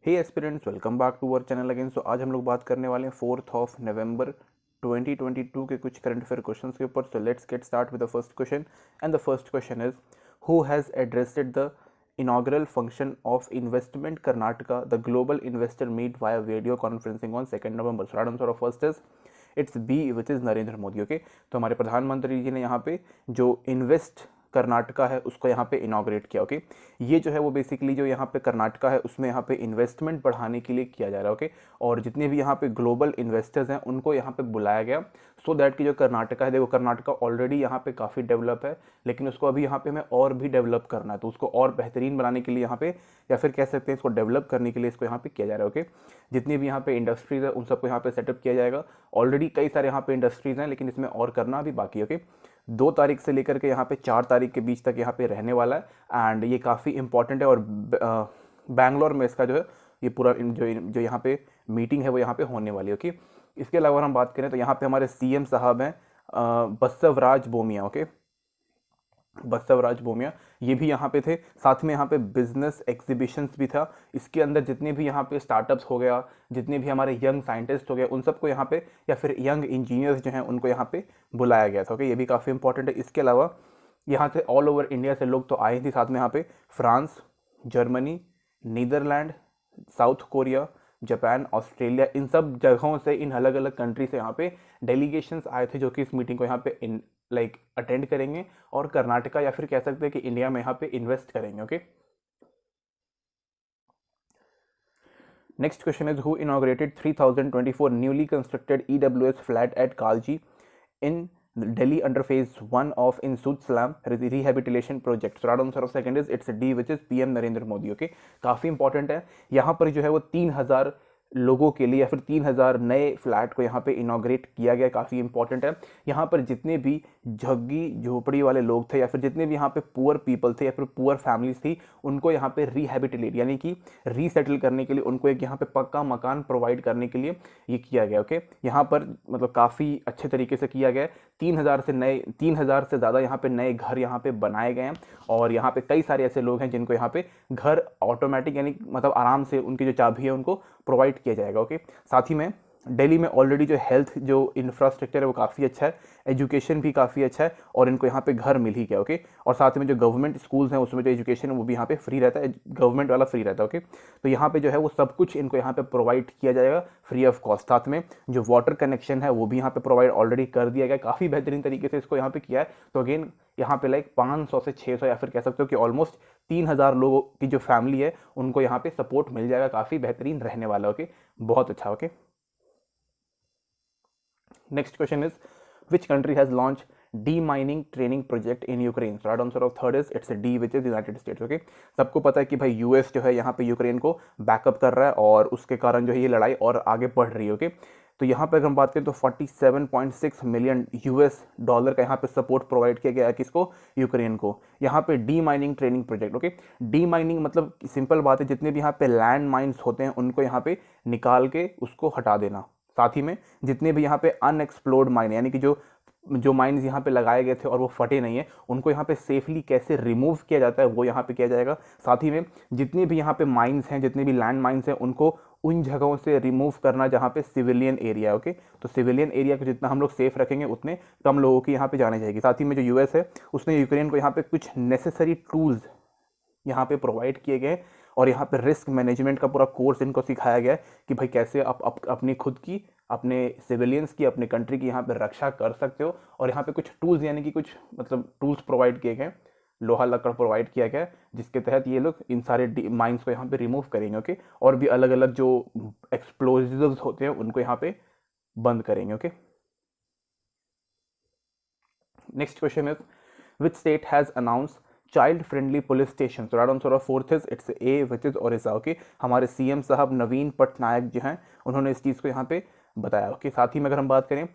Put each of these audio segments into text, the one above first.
Hey aspirants, welcome back to our channel again. So आज हम लोग बात करने वाले हैं 4 नवंबर 2022 के कुछ करंट अफेयर क्वेश्चंस के ऊपर। So let's get start with the first question and the first question is who has addressed the inaugural function of Investment Karnataka, the global investor meet via video conferencing on 2nd November. So right answer of first is it's B, which is Narendra Modi. Okay, तो हमारे प्रधानमंत्री जी ने यहाँ पे जो invest Karnataka है उसको यहाँ पे इनॉग्रेट किया। ओके, ये जो है वो बेसिकली जो यहाँ पे कर्नाटका है उसमें यहाँ पे इन्वेस्टमेंट बढ़ाने के लिए किया जा रहा है। ओके, और जितने भी यहाँ पे ग्लोबल इन्वेस्टर्स हैं उनको यहाँ पे बुलाया गया सो दैट कि जो कर्नाटका है, देखो कर्नाटका ऑलरेडी यहाँ पे काफ़ी डेवलप है, लेकिन उसको अभी यहाँ पे हमें और भी डेवलप करना है, तो उसको और बेहतरीन बनाने के लिए यहाँ पे, या फिर कह सकते हैं इसको डेवलप करने के लिए इसको यहाँ पे किया जा रहा है। ओके, जितनी भी यहाँ पे इंडस्ट्रीज है उन सबको यहाँ पे सेटअप किया जाएगा। ऑलरेडी कई सारे यहाँ पे इंडस्ट्रीज हैं, लेकिन इसमें और करना भी बाकी है। ओके, 2 तारीख से लेकर के यहाँ पे 4 तारीख के बीच तक यहाँ पे रहने वाला है एंड ये काफ़ी इंपॉर्टेंट है। और बैंगलोर में इसका जो है ये पूरा जो यहाँ पे मीटिंग है वो यहाँ पे होने वाली है। ओके, इसके अलावा हम बात करें तो यहाँ पे हमारे सीएम साहब हैं बसवराज बोमिया। ओके, बसवराज बोमिया ये भी यहाँ पे थे, साथ में यहाँ पे बिजनेस एग्जीबिशंस भी था। इसके अंदर जितने भी यहाँ पे स्टार्टअप्स हो गया, जितने भी हमारे यंग साइंटिस्ट हो गए, उन सबको यहाँ पे, या फिर यंग इंजीनियर्स जो हैं उनको यहाँ पे बुलाया गया था। ओके, ये भी काफ़ी इंपॉर्टेंट है। इसके अलावा यहाँ से ऑल ओवर इंडिया से लोग तो आए थे, साथ में यहाँ पे France, Germany, Netherland, South Korea, Japan, Australia, इन सब जगहों से, इन अलग अलग कंट्री से यहाँ पे डेलीगेशंस आए थे जो कि इस मीटिंग को यहाँ पे अटेंड करेंगे और कर्नाटका, या फिर कह सकते हैं कि इंडिया में यहाँ पे इन्वेस्ट करेंगे। Okay, next question is who inaugurated 3024 newly constructed EWS flat at कालजी in Delhi under phase 1 of in Slam rehabilitation project. So right answer of second is it's D, which is PM Narendra Modi. Okay, काफ़ी important है। यहाँ पर जो है वो 3000 लोगों के लिए या फिर 3000 नए फ्लैट को यहाँ पे इनॉग्रेट किया गया। काफ़ी इंपॉर्टेंट है। यहाँ पर जितने भी झुग्गी झोपड़ी वाले लोग थे, या फिर जितने भी यहाँ पे पुअर पीपल थे, या फिर पुअर फैमिलीज थी, उनको यहाँ पे रिहेबिटेट यानी कि रीसेटल करने के लिए, उनको एक यहाँ पे पक्का मकान प्रोवाइड करने के लिए ये किया गया। ओके, यहाँ पर मतलब काफ़ी अच्छे तरीके से किया गया। 3000 से ज़्यादा यहाँ पे नए घर यहाँ पे बनाए गए हैं, और यहाँ पे कई सारे ऐसे लोग हैं जिनको यहाँ पे घर ऑटोमेटिक यानी मतलब आराम से उनकी जो चाबी है उनको प्रोवाइड किया जाएगा। ओके, साथ ही में दिल्ली में ऑलरेडी जो हेल्थ जो इंफ्रास्ट्रक्चर है वो काफ़ी अच्छा है, एजुकेशन भी काफ़ी अच्छा है, और इनको यहाँ पे घर मिल ही गया। ओके, और साथ में जो गवर्नमेंट स्कूल्स हैं उसमें जो एजुकेशन है वो भी यहाँ पे फ्री रहता है, गवर्नमेंट वाला फ्री रहता है। ओके, तो यहाँ पे जो है वो सब कुछ इनको यहाँ पे प्रोवाइड किया जाएगा फ्री ऑफ कॉस्ट। साथ में जो वाटर कनेक्शन है वो भी यहाँ पे प्रोवाइड ऑलरेडी कर दिया गया, काफ़ी बेहतरीन तरीके से इसको यहाँ पे किया है। तो अगेन यहाँ पे 500 से 600 या फिर कह सकते हो कि ऑलमोस्ट 3000 लोगों की जो फैमिली है उनको यहाँ पे सपोर्ट मिल जाएगा, काफ़ी बेहतरीन रहने वाला। ओके, बहुत अच्छा। Okay, next question is which country has launched demining training project in Ukraine? So right answer of third is it's a D, which is United States। okay, सबको पता है कि भाई यूएस जो है यहाँ पे यूक्रेन को बैकअप कर रहा है, और उसके कारण जो है ये लड़ाई और आगे बढ़ रही है। ओके, तो यहाँ पे अगर हम बात करें तो 47.6 मिलियन US डॉलर का यहाँ पे सपोर्ट प्रोवाइड किया गया है किसको? यूक्रेन को। यहाँ पे D mining training project. Okay, D mining मतलब सिंपल बात है, जितने भी यहाँ पे लैंड माइंस होते हैं उनको यहाँ पे निकाल के उसको हटा देना। साथ ही में जितने भी यहाँ पे अनएक्सप्लोर्ड माइन यानी कि जो माइंस यहाँ पे लगाए गए थे और वो फटे नहीं है, उनको यहाँ पे सेफली कैसे रिमूव किया जाता है वो यहाँ पे किया जाएगा। साथ ही में जितने भी यहाँ पे माइंस हैं, जितने भी लैंड माइंस हैं, उनको उन जगहों से रिमूव करना जहाँ पे सिविलियन एरिया है। ओके, तो सिविलियन एरिया को जितना हम लोग सेफ रखेंगे उतने कम लोगों की यहाँ पे जाने जाएगी। साथ ही में जो यूएस है उसने यूक्रेन को यहाँ पे कुछ नेसेसरी टूल्स यहाँ पे प्रोवाइड किए गए, और यहाँ पे रिस्क मैनेजमेंट का पूरा कोर्स इनको सिखाया गया है कि भाई कैसे आप अपनी खुद की, अपने सिविलियंस की, अपने कंट्री की यहाँ पे रक्षा कर सकते हो। और यहाँ पे कुछ टूल्स यानी कि कुछ मतलब टूल्स प्रोवाइड किए गए, लोहा लकड़ प्रोवाइड किया गया, जिसके तहत ये लोग इन सारे माइंस को यहाँ पे रिमूव करेंगे। ओके, और भी अलग अलग जो एक्सप्लोजिव्स होते हैं उनको यहाँ पे बंद करेंगे। Okay, next question is which state has announce child friendly police station? तो right answer of fourth is it's A, which is Odisha. Okay, हमारे सीएम साहब नवीन पटनायक जो हैं उन्होंने इस चीज़ को यहाँ पे बताया। ओके, साथ ही में अगर हम बात करें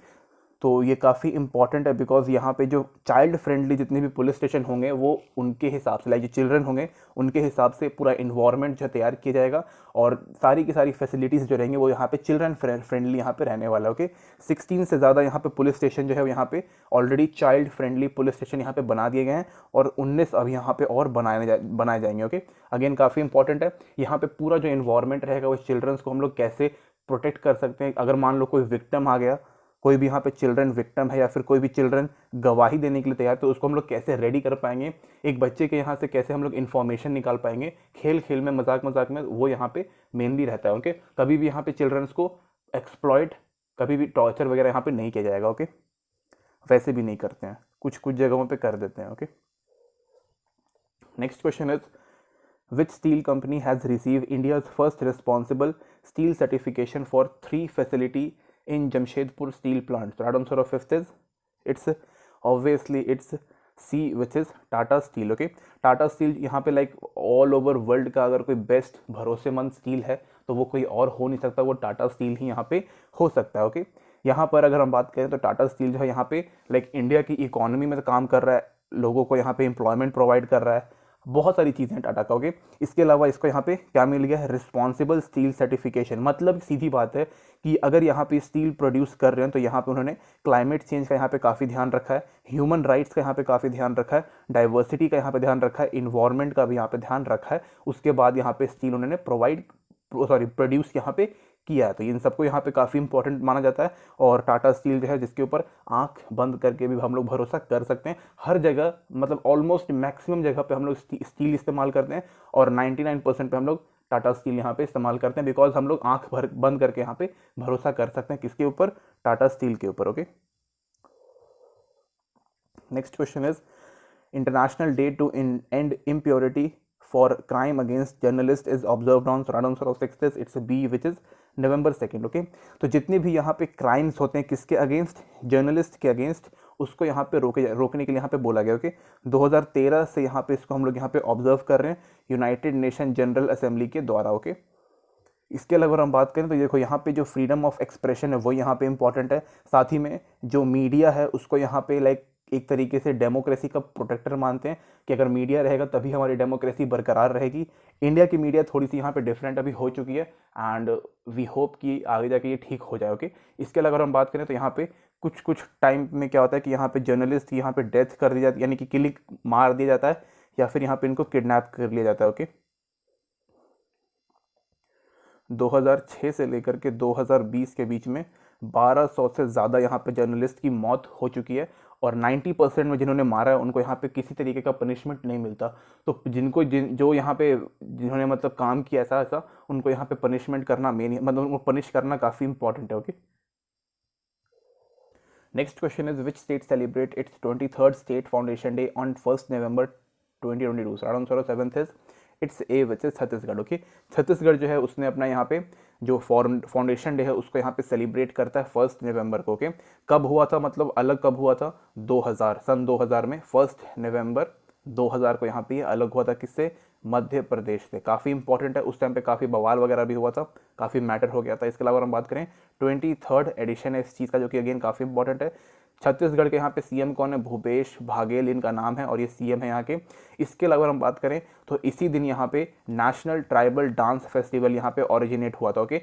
तो ये काफ़ी इंपॉर्टेंट है बिकॉज यहाँ पे जो चाइल्ड फ्रेंडली जितने भी पुलिस स्टेशन होंगे वो उनके हिसाब से, लाइक जो चिल्ड्रन होंगे उनके हिसाब से पूरा इन्वायरमेंट जो तैयार किया जाएगा और सारी की सारी फैसिलिटीज़ जो रहेंगे वो यहाँ पे चिल्ड्रन फ्रेंडली यहाँ पे रहने वाला है। ओके, 16 से ज़्यादा यहाँ पे पुलिस स्टेशन जो है यहाँ पे already child friendly police station यहाँ पे बना दिए गए हैं और 19 अब यहाँ पे और बनाए जाएंगे। ओके, अगेन काफ़ी इंपॉर्टेंट है। यहाँ पे पूरा जो इन्वायरमेंट रहेगा वो चिल्ड्रंस को हम लोग कैसे प्रोटेक्ट कर सकते हैं। अगर मान लो कोई विक्टिम आ गया, कोई भी यहाँ पे चिल्ड्रन विक्टिम है या फिर कोई भी चिल्ड्रन गवाही देने के लिए तैयार, तो उसको हम लोग कैसे रेडी कर पाएंगे, एक बच्चे के यहाँ से कैसे हम लोग इन्फॉर्मेशन निकाल पाएंगे, खेल खेल में, मजाक मजाक में, वो यहाँ पे मेनली रहता है। ओके, कभी भी यहाँ पे चिल्ड्रंस को एक्सप्लॉइट, कभी भी टॉर्चर वगैरह यहाँ पे नहीं किया जाएगा। ओके, वैसे भी नहीं करते हैं, कुछ कुछ जगहों पे कर देते हैं। Okay, next question is which steel company has received India's first responsible steel certification for 3 facility in Jamshedpur steel plant? So right answer of fifth is it's obviously it's C, which is Tata Steel. Okay, Tata Steel यहाँ पे like all over world का अगर कोई best भरोसेमंद steel है तो वो कोई और हो नहीं सकता, वो टाटा स्टील ही यहाँ पे हो सकता है। ओके, यहाँ पर अगर हम बात करें तो टाटा स्टील जो है यहाँ पे लाइक इंडिया की इकोनॉमी में तो काम कर रहा है, लोगों को यहाँ पे एम्प्लॉयमेंट प्रोवाइड कर रहा है, बहुत सारी चीज़ें हैं टाटा का। ओके, इसके अलावा इसको यहाँ पे क्या मिल गया है, रिस्पॉन्सिबल स्टील सर्टिफिकेशन। मतलब सीधी बात है कि अगर यहाँ पे स्टील प्रोड्यूस कर रहे हैं तो यहाँ पे उन्होंने क्लाइमेट चेंज का यहाँ पे काफ़ी ध्यान रखा है, ह्यूमन राइट्स का यहाँ पे काफ़ी ध्यान रखा है, डाइवर्सिटी का यहाँ पे ध्यान रखा है, इन्वायरमेंट का भी यहाँ पे ध्यान रखा है। उसके बाद यहाँ पे स्टील उन्होंने प्रोड्यूस यहाँ पे किया है, तो इन सबको यहाँ पे काफ़ी इंपॉर्टेंट माना जाता है। और टाटा स्टील जो है जिसके ऊपर आंख बंद करके भी हम लोग भरोसा कर सकते हैं, हर जगह मतलब ऑलमोस्ट मैक्सिमम जगह पे हम लोग स्टील इस्तेमाल करते हैं और 99% पे हम लोग टाटा स्टील यहाँ पे इस्तेमाल करते हैं बिकॉज हम लोग आंख बंद करके यहाँ पे भरोसा कर सकते हैं किसके ऊपर, टाटा स्टील के ऊपर। Okay, next question is international day to end impurity for crime against journalist is observed on, so right answer of sixth is it's B, which is November 2nd। Okay, तो जितने भी यहाँ पे क्राइम्स होते हैं किसके अगेंस्ट, जर्नलिस्ट के against, उसको यहाँ पे रोकने के लिए यहाँ पे बोला गया। ओके, 2013 से यहाँ पे इसको हम लोग यहाँ पे ऑब्जर्व कर रहे हैं यूनाइटेड नेशन जनरल असेंबली के द्वारा। ओके, इसके अलावा अगर हम बात करें तो देखो यहाँ पे जो फ्रीडम ऑफ एक्सप्रेशन है वो यहाँ पे इंपॉर्टेंट है, साथ ही में जो मीडिया है उसको यहाँ पे लाइक एक तरीके से डेमोक्रेसी का प्रोटेक्टर मानते हैं कि अगर मीडिया रहेगा तभी हमारी डेमोक्रेसी बरकरार रहेगी। इंडिया की मीडिया थोड़ी सी यहाँ पे डिफरेंट अभी हो चुकी है एंड वी होप कि आगे जाके ये ठीक हो जाए। ओके, इसके अलावा अगर हम बात करें तो यहाँ पे कुछ कुछ टाइम में क्या होता है कि यहाँ पे जर्नलिस्ट यहाँ पे डेथ कर दी जाती है, यानी कि किलिंग मार दिया जाता है या फिर यहाँ पे इनको किडनैप कर लिया जाता है। ओके, 2006 से लेकर के 2020 के बीच में 1200 से ज़्यादा यहाँ पे जर्नलिस्ट की मौत हो चुकी है और 90% में जिन्होंने मारा है उनको यहाँ पे किसी तरीके का पनिशमेंट नहीं मिलता। तो जो यहाँ पे जिन्होंने मतलब काम किया ऐसा उनको यहाँ पे पनिशमेंट करना मतलब उनको पनिश करना काफ़ी इंपॉर्टेंट है। Okay, next question is which state celebrate it's 23rd state foundation day on 1st November 2022? Right answer 7th is it's A, which is Chhattisgarh. Okay, Chhattisgarh जो है उसने अपना यहाँ पे जो फाउंडेशन डे है उसको यहाँ पे सेलिब्रेट करता है 1 नवंबर को। ओके, कब हुआ था, मतलब अलग कब हुआ था, 2000 में 1 नवंबर 2000 को यहाँ पे ये अलग हुआ था, किससे, मध्य प्रदेश से। काफ़ी इंपॉर्टेंट है, उस टाइम पे काफ़ी बवाल वगैरह भी हुआ था, काफ़ी मैटर हो गया था। इसके अलावा हम बात करें 23rd एडिशन है इस चीज़ का जो कि अगेन काफ़ी इंपॉर्टेंट है। छत्तीसगढ़ के यहाँ पे सीएम कौन है, भूपेश बघेल इनका नाम है और ये सीएम है यहाँ के। इसके अलावा हम बात करें तो इसी दिन यहाँ पे नेशनल ट्राइबल डांस फेस्टिवल यहाँ पे ओरिजिनेट हुआ था। ओके,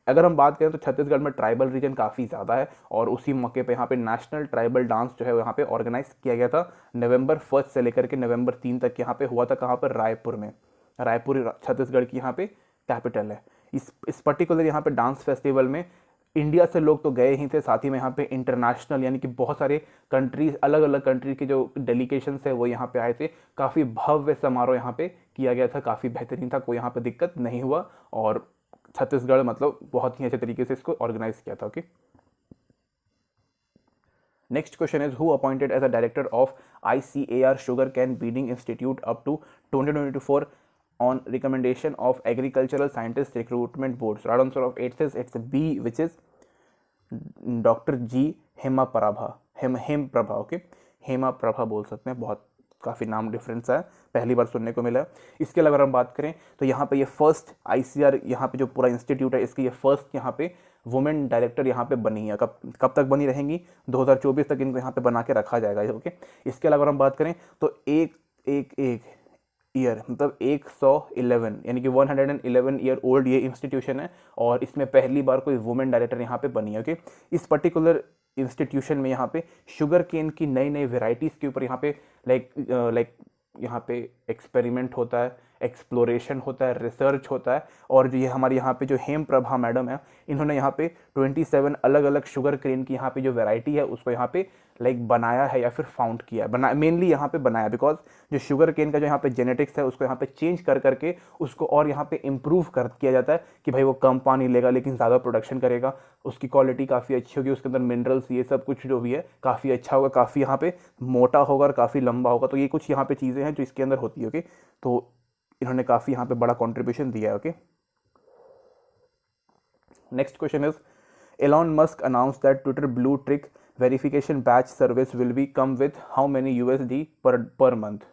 अगर हम बात करें तो छत्तीसगढ़ में ट्राइबल रीजन काफ़ी ज़्यादा है और उसी मौके पे यहाँ पे नेशनल ट्राइबल डांस जो है यहाँ पे ऑर्गेनाइज किया गया था November 1 से लेकर के November 3 तक यहाँ पे हुआ था। कहाँ पर, रायपुर में। रायपुर छत्तीसगढ़ की यहाँ पे कैपिटल है। इस पर्टिकुलर यहाँ पे डांस फेस्टिवल में इंडिया से लोग तो गए ही थे, साथ ही में यहाँ पे इंटरनेशनल यानी कि बहुत सारे कंट्रीज, अलग अलग कंट्री के जो डेलीगेशंस है वो यहाँ पे आए थे। काफ़ी भव्य समारोह यहाँ पे किया गया था, काफ़ी बेहतरीन था, कोई यहाँ पे दिक्कत नहीं हुआ और छत्तीसगढ़ मतलब बहुत ही अच्छे तरीके से इसको ऑर्गेनाइज किया था। Okay, next question is who appointed as a director of ICAR sugar cane breeding institute up to 2024 on recommendation of agricultural scientist recruitment board? So right answer of 8th is it's B, which is doctor G Hema Prabha. Okay, Hema Prabha बोल सकते हैं, बहुत काफ़ी नाम difference है। पहली बार सुनने को मिला है। इसके अलावा अगर हम बात करें तो यहाँ पे ये फर्स्ट ICR यहाँ पे जो पूरा इंस्टीट्यूट है इसकी ये फर्स्ट यहाँ पे वुमेन डायरेक्टर यहाँ पे बनी है। कब कब तक बनी रहेंगी, 2024 तक इनको यहाँ पे बना के रखा जाएगा। ओके, इसके अलावा अगर हम बात करें तो एक ईयर मतलब 111 यानी कि 111 ईयर ओल्ड ये इंस्टीट्यूशन है और इसमें पहली बार कोई वुमेन डायरेक्टर यहाँ पे बनी है। ओके, इस पर्टिकुलर इंस्टीट्यूशन में यहाँ पे शुगर केन की नई नई वेराइटीज़ के ऊपर यहाँ पे लाइक यहाँ पे एक्सपेरिमेंट होता है, एक्सप्लोरेशन होता है, रिसर्च होता है। और जो ये हमारे यहाँ पे जो हेम प्रभा मैडम है, इन्होंने यहाँ पे 27 अलग अलग शुगर केन की यहाँ पे जो वैरायटी है उसको यहाँ पे बनाया है या फिर फाउंड किया है। मेनली यहाँ पे बनाया बिकॉज जो शुगर केन का जो यहाँ पे जेनेटिक्स है उसको यहाँ पे चेंज कर करके उसको और यहाँ पे इम्प्रूव कर किया जाता है कि भाई वो कम पानी लेगा लेकिन ज़्यादा प्रोडक्शन करेगा, उसकी क्वालिटी काफ़ी अच्छी होगी, उसके अंदर मिनरल्स ये सब कुछ जो भी है काफ़ी अच्छा होगा, काफ़ी यहाँ पे मोटा होगा और काफ़ी लंबा होगा। तो ये कुछ यहाँ पे चीज़ें हैं जो इसके अंदर होती है। ओके, तो इन्होंने काफ़ी यहाँ पे बड़ा कॉन्ट्रीब्यूशन दिया है। Okay, next question is Elon Musk announced that Twitter blue tick verification batch service will be come with how many USD per month?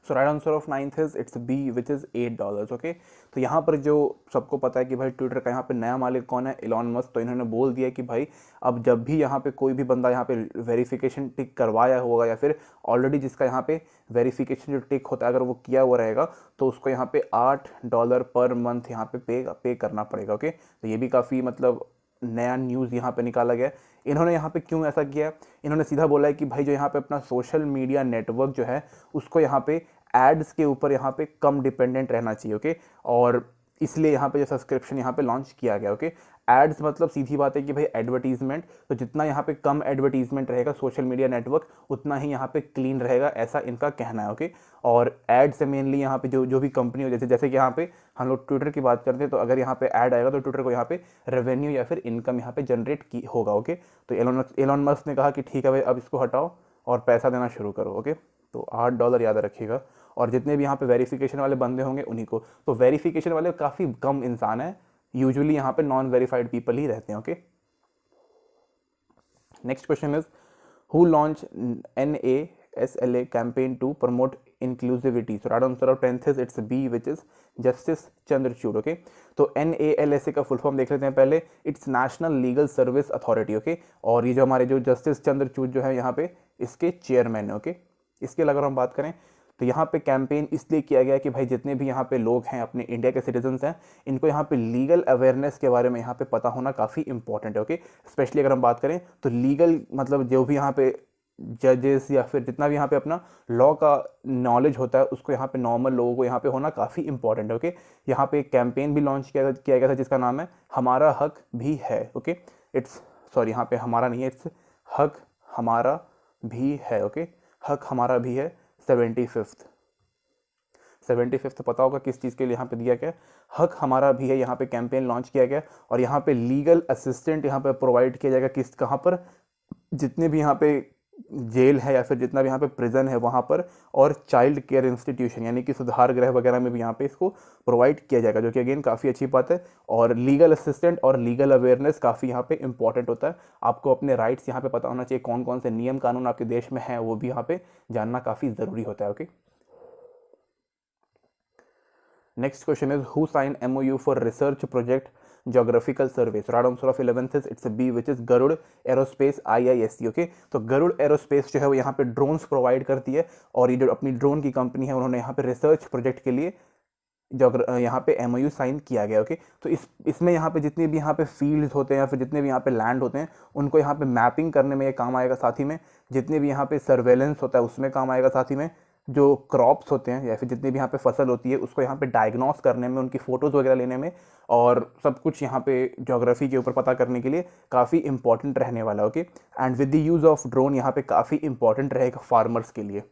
So right answer of 9th is it's B which is $8. Okay, तो यहाँ पर जो सबको पता है कि भाई Twitter का यहाँ पे नया मालिक कौन है, एलॉन मस्क। तो इन्होंने बोल दिया कि भाई अब जब भी यहाँ पे कोई भी बंदा यहाँ पे वेरिफिकेशन टिक करवाया होगा या फिर ऑलरेडी जिसका यहाँ पे वेरिफिकेशन जो टिक होता है अगर वो किया हुआ रहेगा तो उसको यहाँ पे $8 पर मंथ यहाँ पे पे करना पड़ेगा। ओके, तो ये भी काफ़ी मतलब नया न्यूज़ यहाँ पे निकाला गया। इन्होंने यहाँ पे क्यों ऐसा किया, इन्होंने सीधा बोला है कि भाई जो यहाँ पे अपना सोशल मीडिया नेटवर्क जो है उसको यहाँ पे एड्स के ऊपर यहाँ पे कम डिपेंडेंट रहना चाहिए। ओके, और इसलिए यहाँ पे जो सब्सक्रिप्शन यहाँ पे लॉन्च किया गया। ओके, एड्स मतलब सीधी बात है कि भाई एडवर्टीजमेंट, तो जितना यहाँ पे कम एडवर्टीजमेंट रहेगा सोशल मीडिया नेटवर्क उतना ही यहाँ पे क्लीन रहेगा, ऐसा इनका कहना है। ओके, और एड से मेनली यहाँ पे जो भी कंपनी हो जैसे कि यहाँ पे हम लोग ट्विटर की बात करते हैं तो अगर यहाँ पे ऐड आएगा तो ट्विटर को यहाँ पे रेवेन्यू या फिर इनकम यहाँ पे जनरेट की होगा। ओके, तो एलॉन मस्क ने कहा कि ठीक है भाई अब इसको हटाओ और पैसा देना शुरू करो। ओके, तो $8 याद रखिएगा। और जितने भी यहाँ पे वेरिफिकेशन वाले बंदे होंगे उन्हीं को, तो वेरिफिकेशन वाले काफ़ी कम इंसान है, यूजुअली यहाँ पे नॉन वेरीफाइड पीपल ही रहते हैं। Okay, next question is who launch NASLA campaign to promote inclusivity? So right answer of 10th is it's B which is justice Chandrachud. Okay, तो NALSA का फुल फॉर्म देख लेते हैं पहले, it's national legal service authority. Okay, और ये जो हमारे जो जस्टिस चंद्रचूड़ जो है यहाँ पे इसके चेयरमैन है। ओके, इसके अलावा अगर हम बात करें तो यहाँ पे कैंपेन इसलिए किया गया कि भाई जितने भी यहाँ पे लोग हैं अपने इंडिया के सिटीजन्स हैं इनको यहाँ पे लीगल अवेयरनेस के बारे में यहाँ पे पता होना काफ़ी इंपॉर्टेंट है। ओके, स्पेशली अगर हम बात करें तो लीगल मतलब जो भी यहाँ पे जजेस या फिर जितना भी यहाँ पे अपना लॉ का नॉलेज होता है उसको यहाँ पे नॉर्मल लोगों को यहाँ पे होना काफ़ी इंपॉर्टेंट है। ओके, यहाँ पे एक कैंपेन भी लॉन्च किया गया था जिसका नाम है हमारा हक भी है। ओके, इट्स सॉरी यहाँ पे हमारा नहीं है, इट्स हक हमारा भी है। ओके, हक हमारा भी है 75th पता होगा किस चीज़ के लिए यहाँ पे दिया गया, हक हमारा भी है। यहाँ पे कैंपेन लॉन्च किया गया और यहाँ पे लीगल असिस्टेंट यहाँ पे प्रोवाइड किया जाएगा किस कहाँ पर, जितने भी यहाँ पे जेल है या फिर जितना भी यहाँ पे प्रिजन है वहाँ पर, और चाइल्ड केयर इंस्टीट्यूशन यानी कि सुधार गृह वगैरह में भी यहाँ पे इसको प्रोवाइड किया जाएगा, जो कि अगेन काफ़ी अच्छी बात है। और लीगल असिस्टेंट और लीगल अवेयरनेस काफ़ी यहाँ पे इंपॉर्टेंट होता है, आपको अपने राइट्स यहाँ पे पता होना चाहिए, कौन कौन से नियम कानून आपके देश में हैं वो भी यहाँ पे जानना काफ़ी ज़रूरी होता है। Okay, next question is who sign MOU for research project Geographical Survey? So right answer of 11th is it's a B which is Garud Aerospace IISC। Okay, तो गरुड़ एरोस्पेस जो है वो यहाँ पे ड्रोन्स प्रोवाइड करती है और ये जो अपनी ड्रोन की कंपनी है उन्होंने यहाँ पे रिसर्च प्रोजेक्ट के लिए यहाँ पे MOU साइन किया गया। ओके, तो इसमें यहाँ पे जितने भी यहाँ पे फील्ड्स होते हैं या फिर जितने भी यहाँ पे लैंड होते हैं उनको यहाँ पे मैपिंग करने में ये काम आएगा, साथ ही में जितने भी यहाँ पे सर्वेलेंस होता है उसमें काम आएगा, साथ ही में जो क्रॉप्स होते हैं या फिर जितनी भी यहाँ पे फसल होती है उसको यहाँ पे डायग्नोस करने में, उनकी फ़ोटोज़ वगैरह लेने में और सब कुछ यहाँ पे ज्योग्राफी के ऊपर पता करने के लिए काफ़ी इंपॉर्टेंट रहने वाला है। Okay, and with the use of drone यहाँ पे काफ़ी इंपॉर्टेंट रहेगा फार्मर्स के लिए,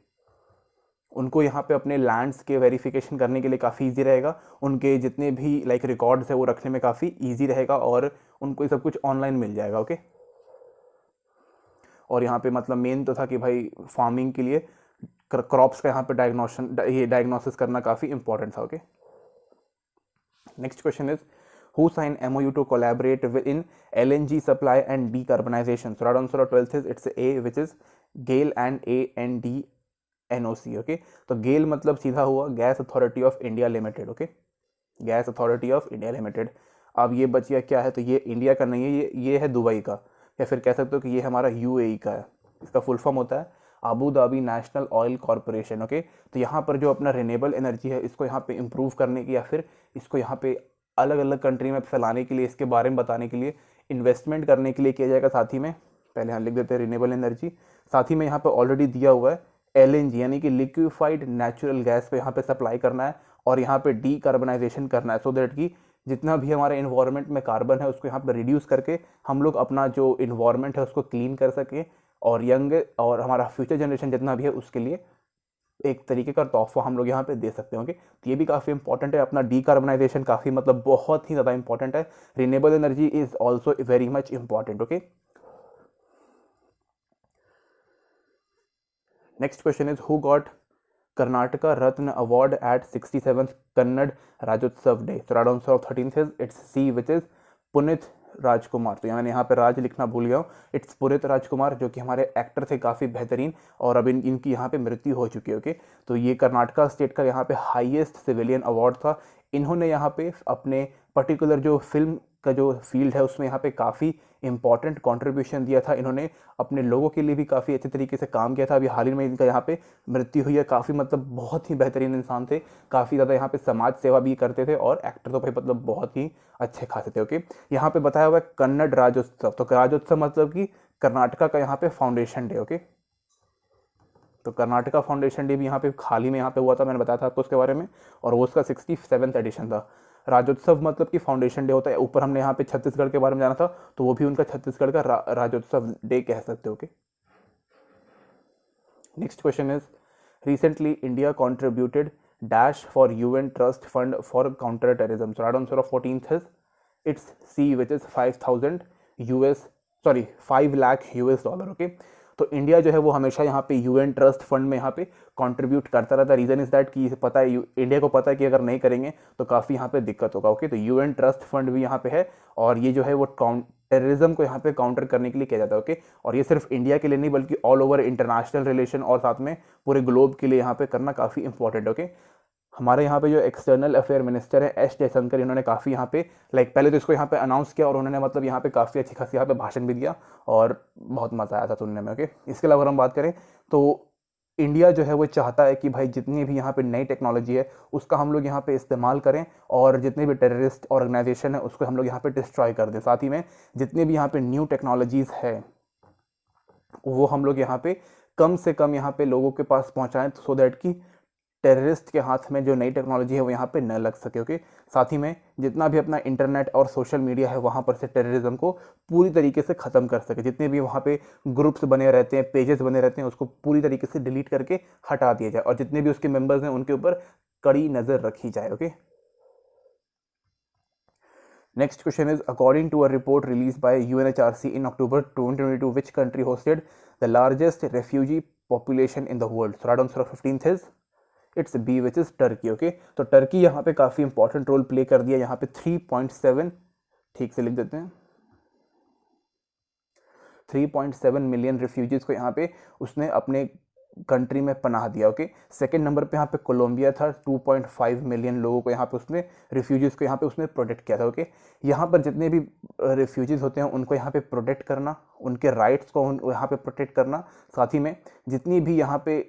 उनको यहाँ पे अपने लैंड्स के वेरिफिकेशन करने के लिए काफ़ी ईजी रहेगा, उनके जितने भी लाइक रिकॉर्ड्स है वो रखने में काफ़ी ईजी रहेगा और उनको ये सब कुछ ऑनलाइन मिल जाएगा। ओके, और यहाँ पे मतलब मेन तो था कि भाई फार्मिंग के लिए क्रॉप्स का यहाँ पे डायग्नोसिस करना काफ़ी इंपॉर्टेंट था। Okay, next question is who sign MOU to collaborate in LNG supply and decarbonisation? So right answer of 12th is it's A which is GAIL and ANDE NOC, okay. तो गेल मतलब सीधा हुआ gas authority of India limited, okay, gas authority of India limited. अब ये बच गया क्या है, तो ये इंडिया का नहीं है, ये है दुबई का, या फिर कह सकते हो कि ये हमारा UAE का है। इसका फुल फॉर्म होता है Abu Dhabi national oil corporation, okay. तो यहाँ पर जो अपना रिन्यूएबल एनर्जी है इसको यहाँ पे इम्प्रूव करने की या फिर इसको यहाँ पे अलग अलग कंट्री में फैलाने के लिए, इसके बारे में बताने के लिए, इन्वेस्टमेंट करने के लिए किया जाएगा। साथ ही में पहले यहाँ लिख देते हैं रिन्यूएबल एनर्जी, साथ ही में यहाँ पे ऑलरेडी दिया हुआ है LNG यानी कि लिक्विफाइड नेचुरल गैस पे यहाँ पे सप्लाई करना है और यहाँ पे डीकार्बनाइजेशन करना है, सो दैट कि जितना भी हमारे इन्वायरमेंट में कार्बन है उसको यहाँ पे रिड्यूस करके हम लोग अपना जो इन्वायरमेंट है उसको क्लीन कर सके और यंग और हमारा फ्यूचर जनरेशन जितना भी है उसके लिए एक तरीके का तोहफा हम लोग यहाँ पे दे सकते होंगे। तो ये भी काफ़ी इंपॉर्टेंट है, अपना डीकार्बनाइजेशन काफ़ी मतलब बहुत ही ज़्यादा इंपॉर्टेंट है। Renewable energy is also very much important, okay. Next question is who got Karnataka Ratna Award at 67th Kannad Rajyotsav Day? So right answer of 13th is it's C, which is पुनित राजकुमार। तो मैंने यहाँ पे राज लिखना भूल गया हूँ, it's पुनित राजकुमार, जो कि हमारे एक्टर थे काफ़ी बेहतरीन और अब इनकी यहाँ पे मृत्यु हो चुकी है, ओके। तो ये कर्नाटका स्टेट का यहाँ पे हाईएस्ट सिविलियन अवार्ड था। इन्होंने यहाँ पे अपने पर्टिकुलर जो फिल्म का जो फील्ड है उसमें यहाँ पे काफ़ी इंपॉर्टेंट कंट्रीब्यूशन दिया था। इन्होंने अपने लोगों के लिए भी काफ़ी अच्छे तरीके से काम किया था। अभी हाल ही में इनका यहाँ पे मृत्यु हुई है। काफ़ी मतलब बहुत ही बेहतरीन इंसान थे, काफ़ी ज़्यादा यहाँ पे समाज सेवा भी करते थे और एक्टर तो भाई मतलब बहुत ही अच्छे खासे थे, ओके। यहाँ पे बताया हुआ है कन्नड़ राज्योत्सव, तो राज्योत्सव मतलब कि कर्नाटका का यहाँ पे फाउंडेशन डे, ओके। तो कर्नाटका फाउंडेशन डे भी यहाँ पे हाल ही में यहाँ पे हुआ था, मैंने बताया था आपको उसके बारे में, और वो उसका 67th एडिशन था। राज्योत्सव मतलब कि फाउंडेशन डे होता है। ऊपर हमने यहाँ पे छत्तीसगढ़ के बारे में जाना था, तो वो भी उनका छत्तीसगढ़ का राज्योत्सव डे कह सकते हो, okay. Next question is recently India contributed dash for UN trust fund for counter terrorism. So right answer of 14th is it's C, which is 5 lakh US dollar, okay. तो इंडिया जो है वो हमेशा यहाँ पे UN ट्रस्ट फंड में यहाँ पे कंट्रीब्यूट करता रहता है। रीजन इज दैट कि पता है इंडिया को पता है कि अगर नहीं करेंगे तो काफ़ी यहाँ पे दिक्कत होगा, ओके। तो UN ट्रस्ट फंड भी यहाँ पे है और ये जो है वो टेररिज्म को यहाँ पे काउंटर करने के लिए किया जाता है, ओके। और ये सिर्फ इंडिया के लिए नहीं बल्कि ऑल ओवर इंटरनेशनल रिलेशन और साथ में पूरे ग्लोब के लिए यहाँ पे करना काफ़ी इंपॉर्टेंट, ओके। हमारे यहाँ पे जो एक्सटर्नल अफेयर मिनिस्टर है S जयशंकर, इन्होंने काफ़ी यहाँ पे पहले तो इसको यहाँ पे अनाउंस किया और उन्होंने मतलब यहाँ पे काफ़ी अच्छी खासी यहाँ पे भाषण भी दिया और बहुत मज़ा आया था सुनने में, ओके। इसके अलावा हम बात करें तो इंडिया जो है वो चाहता है कि भाई जितनी भी यहाँ पे नई टेक्नोलॉजी है उसका हम लोग यहाँ पे इस्तेमाल करें और जितने भी टेररिस्ट ऑर्गेनाइजेशन है उसको हम लोग यहाँ पे डिस्ट्रॉय कर दें। साथ ही में जितने भी यहाँ पे न्यू टेक्नोलॉजीज़ है वो हम लोग यहाँ पे कम से कम यहाँ पे लोगों के पास पहुँचाएँ, सो दैट कि टेररिस्ट के हाथ में जो नई टेक्नोलॉजी है वो यहाँ पे न लग सके, ओके। साथ ही में जितना भी अपना इंटरनेट और सोशल मीडिया है वहाँ पर से टेररिज्म को पूरी तरीके से ख़त्म कर सके। जितने भी वहाँ पे ग्रुप्स बने रहते हैं, पेजेस बने रहते हैं, उसको पूरी तरीके से डिलीट करके हटा दिया जाए और जितने भी उसके मेंबर्स हैं उनके ऊपर कड़ी नज़र रखी जाए, okay. Next question is, according to a report released by UNHRC in October 2022, which country hosted the largest refugee population in the world? So right answer of 15th is it's B, which is Turkey, okay. तो Turkey यहाँ पे काफ़ी important role play कर दिया। यहाँ पे 3.7, ठीक से लिख देते हैं, 3.7 मिलियन रिफ्यूजीज को यहाँ पे उसने अपने कंट्री में पनाह दिया, ओके। सेकंड नंबर पे यहाँ पे कोलंबिया था, 2.5 मिलियन लोगों को यहाँ पे उसने रिफ्यूजीज़ को यहाँ पे उसने प्रोटेक्ट किया था, ओके। यहाँ पर जितने भी रिफ्यूजीज़ होते हैं उनको यहाँ पे प्रोटेक्ट करना, उनके राइट्स को यहाँ पे प्रोटेक्ट करना, साथ ही में जितनी भी यहाँ पे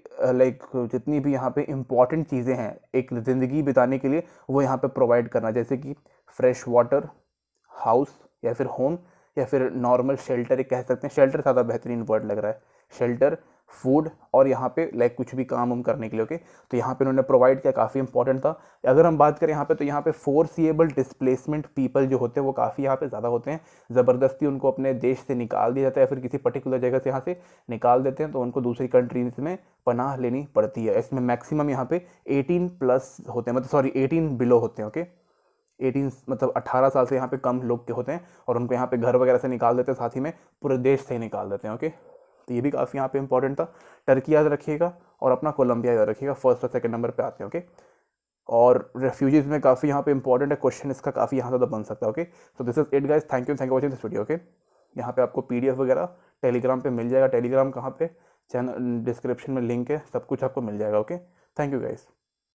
जितनी भी यहाँ पे इम्पॉर्टेंट चीज़ें हैं एक ज़िंदगी बिताने के लिए वो यहाँ पे प्रोवाइड करना, जैसे कि फ्रेश वाटर, हाउस या फिर होम या फिर नॉर्मल शेल्टर, कह सकते हैं शेल्टर ज़्यादा बेहतरीन वर्ड लग रहा है, शेल्टर, फूड और यहाँ पे कुछ भी काम हम करने के लिए, ओके। तो यहाँ पे उन्होंने प्रोवाइड किया, काफ़ी इंपॉर्टेंट था। अगर हम बात करें यहाँ पे तो यहाँ पे फोर्सिएबल डिस्प्लेसमेंट पीपल जो होते हैं वो काफ़ी यहाँ पे ज़्यादा होते हैं। ज़बरदस्ती उनको अपने देश से निकाल दिया जाता है या फिर किसी पर्टिकुलर जगह से यहाँ से निकाल देते हैं तो उनको दूसरी कंट्रीज में पनाह लेनी पड़ती है। इसमें मैक्सिमम यहाँ पे 18+ होते हैं, मतलब सॉरी 18 बिलो होते हैं, ओके। 18 मतलब 18 साल से यहाँ पे कम लोग के होते हैं और उनको यहाँ पे घर वगैरह से निकाल देते हैं, साथ ही में पूरे देश से ही निकाल देते हैं, ओके। तो ये भी काफ़ी यहाँ पे इंपॉर्टेंट था। टर्की याद रखिएगा और अपना कोलंबिया याद रखिएगा, फर्स्ट और सेकंड नंबर पे आते हैं, ओके। और रेफ्यूजीज में काफ़ी यहाँ पे इंपॉर्टेंट है क्वेश्चन, इसका काफ़ी यहाँ ज़्यादा बन सकता है, okay. So this is it guys, thank you watching this video, okay. यहाँ पे आपको PDF वगैरह टेलीग्राम पे मिल जाएगा। टेलीग्राम कहाँ पे, चैनल डिस्क्रिप्शन में लिंक है, सब कुछ आपको मिल जाएगा। Okay, thank you guys.